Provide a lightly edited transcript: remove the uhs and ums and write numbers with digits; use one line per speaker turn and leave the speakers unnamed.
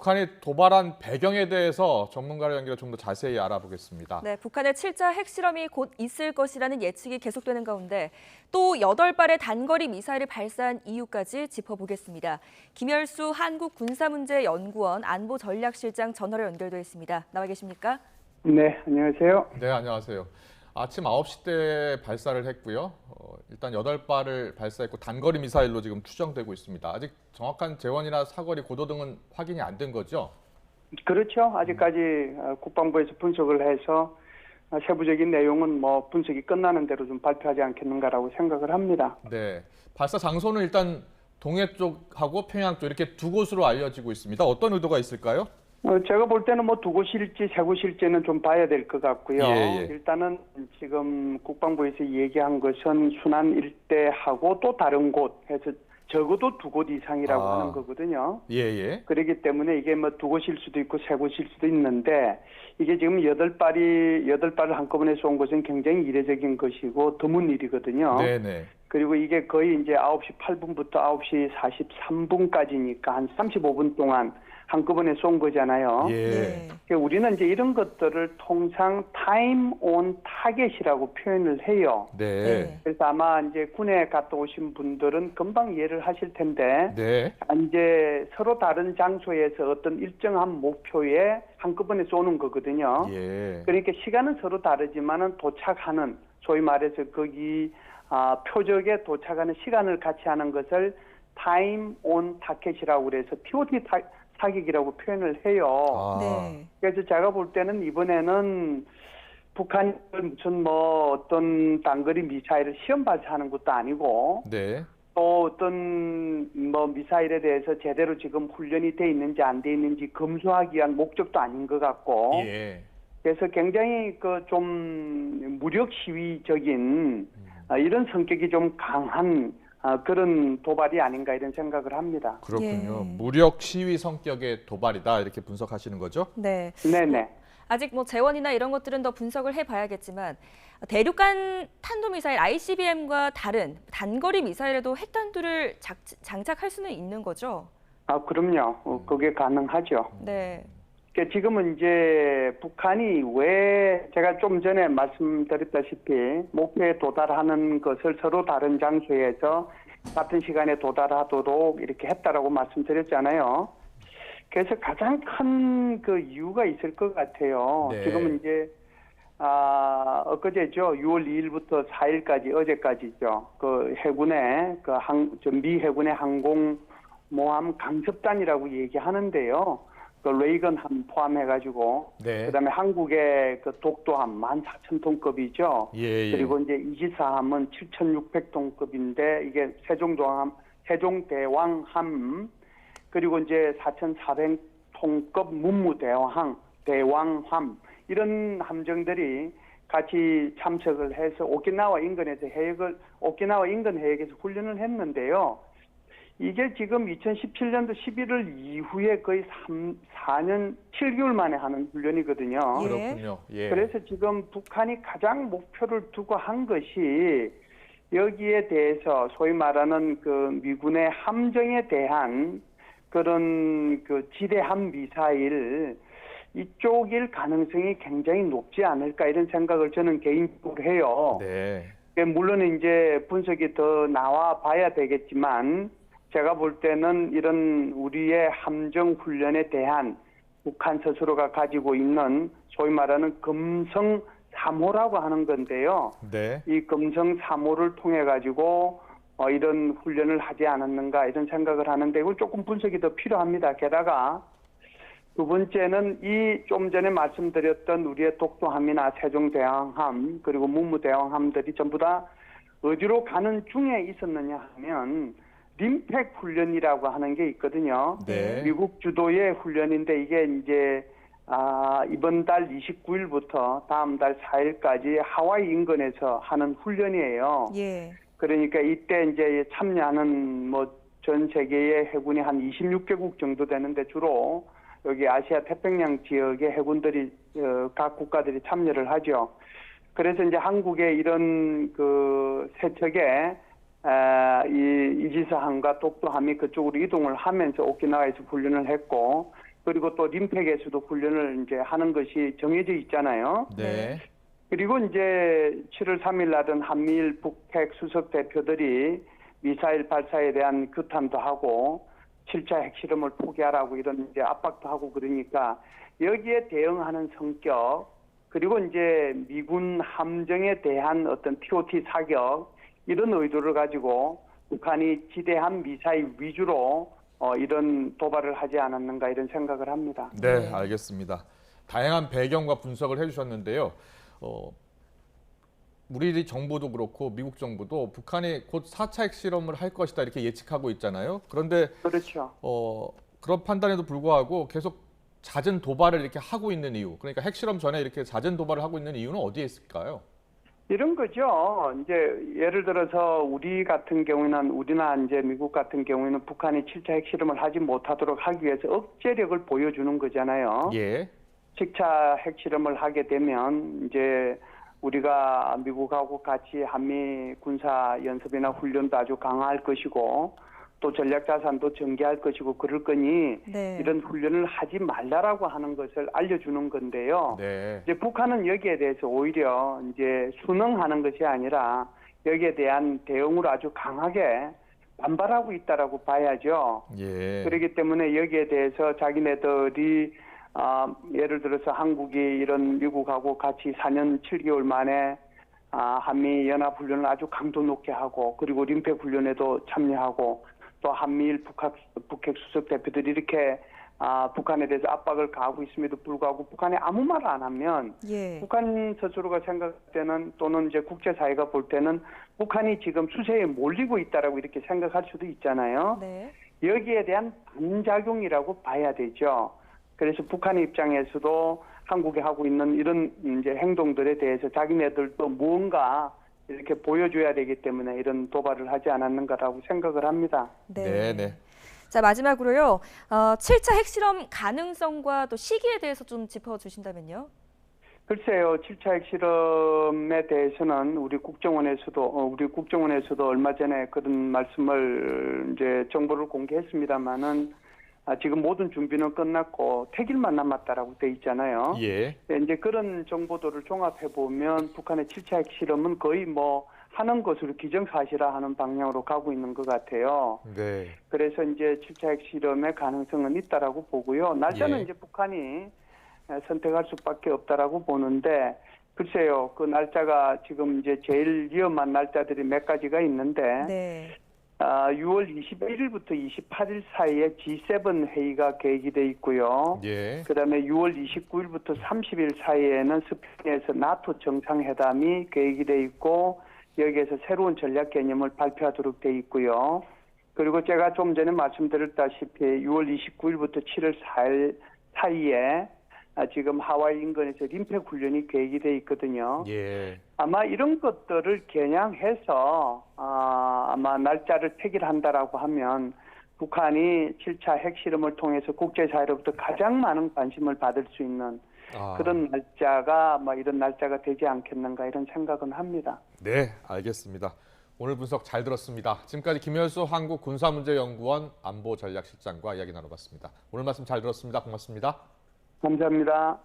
북한이 도발한 배경에 대해서 전문가를 연결해 좀 더 자세히 알아보겠습니다.
네, 북한의 7차 핵실험이 곧 있을 것이라는 예측이 계속되는 가운데 또 8발의 단거리 미사일을 발사한 이유까지 짚어보겠습니다. 김열수 한국군사문제연구원 안보전략실장 전화로 연결돼 있습니다. 나와 계십니까?
네, 안녕하세요.
네, 안녕하세요. 아침 9시 때 발사를 했고요. 일단 8발을 발사했고 단거리 미사일로 지금 추정되고 있습니다. 아직 정확한 재원이나 사거리, 고도 등은 확인이 안 된 거죠?
그렇죠. 아직까지 국방부에서 분석을 해서 세부적인 내용은 뭐 분석이 끝나는 대로 좀 발표하지 않겠는가라고 생각을 합니다.
네, 발사 장소는 일단 동해 쪽하고 평양 쪽 이렇게 두 곳으로 알려지고 있습니다. 어떤 의도가 있을까요?
제가 볼 때는 뭐 두 곳일지 세 곳일지는 좀 봐야 될 것 같고요.
예.
일단은 지금 국방부에서 얘기한 것은 순안 일대하고 또 다른 곳 해서 적어도 두 곳 이상이라고 하는 거거든요.
예.
그렇기 때문에 이게 뭐 두 곳일 수도 있고 세 곳일 수도 있는데 이게 지금 8발을 한꺼번에 쏜 것은 굉장히 이례적인 것이고 드문 일이거든요.
네네.
그리고 이게 거의 이제 9시 8분부터 9시 43분까지니까 한 35분 동안 한꺼번에 쏜 거잖아요.
예.
우리는 이제 이런 것들을 통상 타임 온 타겟이라고 표현을 해요.
네.
그래서 아마 이제 군에 갔다 오신 분들은 금방 이해를 하실 텐데
네.
이제 서로 다른 장소에서 어떤 일정한 목표에 한꺼번에 쏘는 거거든요.
예.
그러니까 시간은 서로 다르지만은 도착하는 소위 말해서 거기 표적에 도착하는 시간을 같이 하는 것을 타임 온 타켓이라고 그래서 TOT 타격이라고 표현을 해요.
네.
그래서 제가 볼 때는 이번에는 북한이 무슨 뭐 어떤 단거리 미사일을 시험 발사하는 것도 아니고
네.
또 어떤 뭐 미사일에 대해서 제대로 지금 훈련이 돼 있는지 안 돼 있는지 검수하기 위한 목적도 아닌 것 같고
예.
그래서 굉장히 그 좀 무력 시위적인 이런 성격이 좀 강한 그런 도발이 아닌가 이런 생각을 합니다.
그렇군요.
예.
무력 시위 성격의 도발이다 이렇게 분석하시는 거죠?
네.
네네.
아직 뭐 재원이나 이런 것들은 더 분석을 해봐야겠지만 대륙간 탄도미사일 ICBM과 다른 단거리 미사일에도 핵탄두를 장착할 수는 있는 거죠?
그럼요. 그게 가능하죠.
네.
그러니까 지금은 이제 북한이 왜 제가 좀 전에 말씀드렸다시피 목표에 도달하는 것을 서로 다른 장소에서 같은 시간에 도달하도록 이렇게 했다라고 말씀드렸잖아요. 그래서 가장 큰 그 이유가 있을 것 같아요.
네.
지금은 이제 엊그제죠. 6월 2일부터 4일까지 어제까지죠. 그 해군의 미 해군의 항공모함 강습단이라고 얘기하는데요. 그 레이건함 포함해가지고
네.
그다음에 한국의 그 독도함 14,000톤급이죠.
예.
그리고 이제 이지사함은 7,600톤급인데 이게 세종대왕함 그리고 이제 4,400톤급 대왕함 이런 함정들이 같이 참석을 해서 오키나와 인근 해역에서 훈련을 했는데요. 이게 지금 2017년도 11월 이후에 거의 4년 7개월 만에 하는 훈련이거든요.
그렇군요. 예.
그래서 지금 북한이 가장 목표를 두고 한 것이 여기에 대해서 소위 말하는 그 미군의 함정에 대한 그런 그 지대함 미사일 이쪽일 가능성이 굉장히 높지 않을까 이런 생각을 저는 개인적으로 해요.
네.
물론 이제 분석이 더 나와 봐야 되겠지만 제가 볼 때는 이런 우리의 함정 훈련에 대한 북한 스스로가 가지고 있는 소위 말하는 금성 3호라고 하는 건데요.
네.
이 금성 3호를 통해 가지고 이런 훈련을 하지 않았는가 이런 생각을 하는데 이건 조금 분석이 더 필요합니다. 게다가 두 번째는 이 좀 전에 말씀드렸던 우리의 독도함이나 세종대왕함 그리고 문무대왕함들이 전부 다 어디로 가는 중에 있었느냐 하면 림팩 훈련이라고 하는 게 있거든요.
네.
미국 주도의 훈련인데 이게 이제 이번 달 29일부터 다음 달 4일까지 하와이 인근에서 하는 훈련이에요.
예.
그러니까 이때 이제 참여하는 뭐 전 세계의 해군이 한 26개국 정도 되는데 주로 여기 아시아 태평양 지역의 해군들이 각 국가들이 참여를 하죠. 그래서 이제 한국의 이런 그 세척에 이 이지스함과 독도함이 그쪽으로 이동을 하면서 오키나와에서 훈련을 했고 그리고 또 림팩에서도 훈련을 이제 하는 것이 정해져 있잖아요.
네.
그리고 이제 7월 3일 날은 한미일 북핵 수석 대표들이 미사일 발사에 대한 규탄도 하고 7차 핵실험을 포기하라고 이런 이제 압박도 하고 그러니까 여기에 대응하는 성격 그리고 이제 미군 함정에 대한 어떤 TOT 사격 이런 의도를 가지고 북한이 지대한 미사일 위주로 이런 도발을 하지 않았는가 이런 생각을 합니다.
네, 알겠습니다. 다양한 배경과 분석을 해주셨는데요. 우리 정부도 그렇고 미국 정부도 북한이 곧 4차 핵실험을 할 것이다 이렇게 예측하고 있잖아요. 그런데
그렇죠.
그런 판단에도 불구하고 계속 잦은 도발을 이렇게 하고 있는 이유, 그러니까 핵실험 전에 이렇게 잦은 도발을 하고 있는 이유는 어디에 있을까요?
이런 거죠. 이제 예를 들어서 우리 같은 경우에는 우리나 이제 미국 같은 경우에는 북한이 7차 핵실험을 하지 못하도록 하기 위해서 억제력을 보여주는 거잖아요.
예.
7차 핵실험을 하게 되면 이제 우리가 미국하고 같이 한미 군사 연습이나 훈련도 아주 강화할 것이고 또 전략 자산도 전개할 것이고 그럴 거니
네.
이런 훈련을 하지 말라라고 하는 것을 알려주는 건데요.
네.
이제 북한은 여기에 대해서 오히려 이제 순응하는 것이 아니라 여기에 대한 대응으로 아주 강하게 반발하고 있다라고 봐야죠.
예.
그렇기 때문에 여기에 대해서 자기네들이 예를 들어서 한국이 이런 미국하고 같이 4년 7개월 만에 한미 연합 훈련을 아주 강도 높게 하고 그리고 림팩 훈련에도 참여하고 또 한미일 북핵 수석 대표들이 이렇게 북한에 대해서 압박을 가하고 있음에도 불구하고 북한이 아무 말 안 하면
예.
북한 스스로가 생각할 때는 또는 이제 국제사회가 볼 때는 북한이 지금 수세에 몰리고 있다라고 이렇게 생각할 수도 있잖아요.
네.
여기에 대한 반작용이라고 봐야 되죠. 그래서 북한의 입장에서도 한국이 하고 있는 이런 이제 행동들에 대해서 자기네들도 무언가 이렇게 보여줘야 되기 때문에 이런 도발을 하지 않았는가라고 생각을 합니다.
네, 네.
자, 마지막으로요. 7차 핵실험 가능성과 또 시기에 대해서 좀 짚어주신다면요.
글쎄요, 7차 핵실험에 대해서는 우리 국정원에서도 얼마 전에 그런 말씀을 이제 정보를 공개했습니다만은 지금 모든 준비는 끝났고 택일만 남았다라고 돼 있잖아요.
예.
이제 그런 정보들을 종합해 보면 북한의 7차 핵실험은 거의 뭐 하는 것으로 기정사실화하는 방향으로 가고 있는 것 같아요.
네.
그래서 이제 7차 핵실험의 가능성은 있다라고 보고요. 날짜는
예.
이제 북한이 선택할 수밖에 없다라고 보는데 글쎄요, 그 날짜가 지금 이제 제일 위험한 날짜들이 몇 가지가 있는데
네.
6월 21일부터 28일 사이에 G7 회의가 계획이 돼 있고요.
예.
그다음에 6월 29일부터 30일 사이에는 스페인에서 나토 정상회담이 계획이 돼 있고 여기에서 새로운 전략 개념을 발표하도록 돼 있고요. 그리고 제가 좀 전에 말씀드렸다시피 6월 29일부터 7월 4일 사이에 지금 하와이 인근에서 림팩 훈련이 계획이 돼 있거든요.
예.
아마 이런 것들을 겨냥해서 아마 날짜를 택일한다라고 하면 북한이 7차 핵실험을 통해서 국제사회로부터 가장 많은 관심을 받을 수 있는 그런 날짜가 이런 날짜가 되지 않겠는가 이런 생각은 합니다.
네, 알겠습니다. 오늘 분석 잘 들었습니다. 지금까지 김열수 한국군사문제연구원 안보전략실장과 이야기 나눠봤습니다. 오늘 말씀 잘 들었습니다. 고맙습니다.
감사합니다.